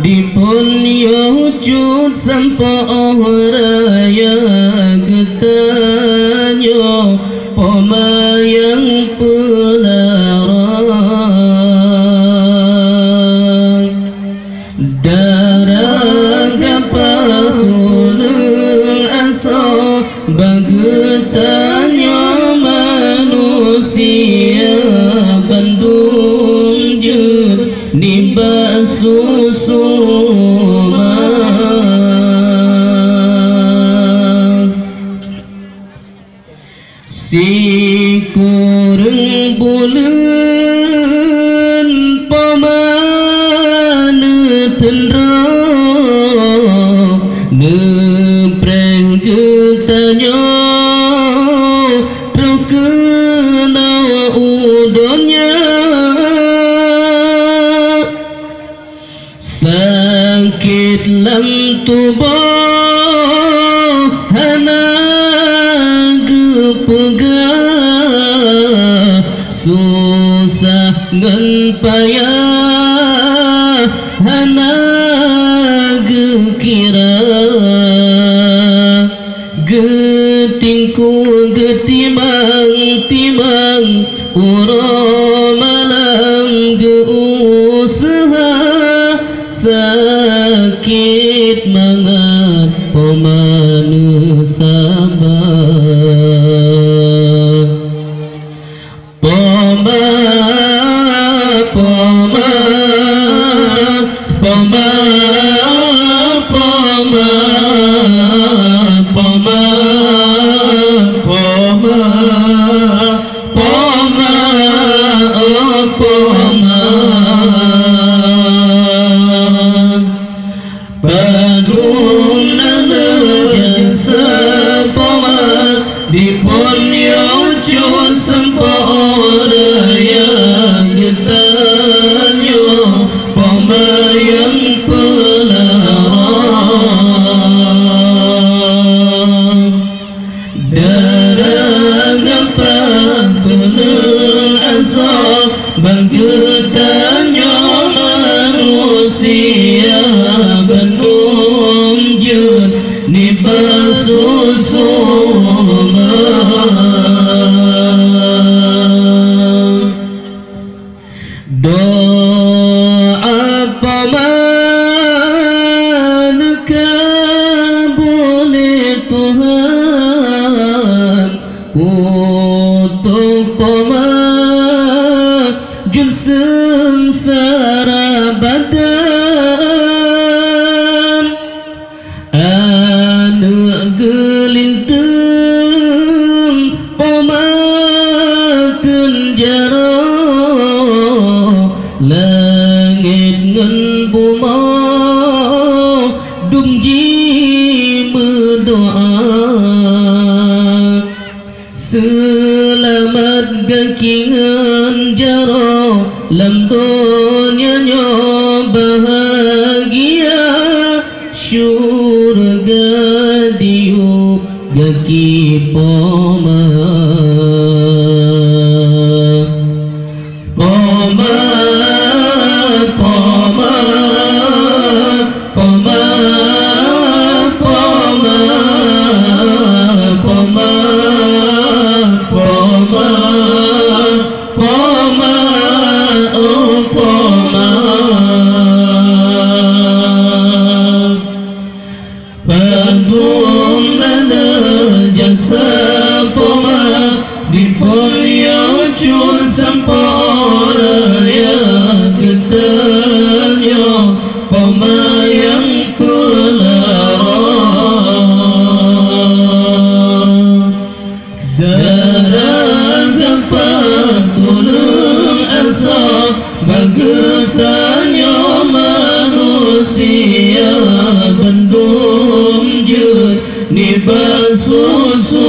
dipun yujud sampah raya getanyo poma yang pelarang darah kapatulung aso bagetanyo manusia bandung jud nimba susu si kurang bulan pamana tendra nepreng getanyo terkena udonya sakit lam tubuh hana gepegah susah ngan payah hana gekira getingku getimang-timang uro malam geusaha sakit mangat pemanu sabar poma poma poma poma poma poma poma oh poma dipun yujud sampah raya getanyo pembayang pelarang darah gampang tulung asal bagetanyo manusia bandung jud nimba susu doa pamanka boleh Tuhan untuk pemajun sengsara badan anak gelinteng pemakan jaro langit ngan buma dungji berdoa selamat gakingan jaro lam dunia bahagia syurga diu gaki poma poma poma poma poma poma poma poma oh poma Pagum nada jasa poma susu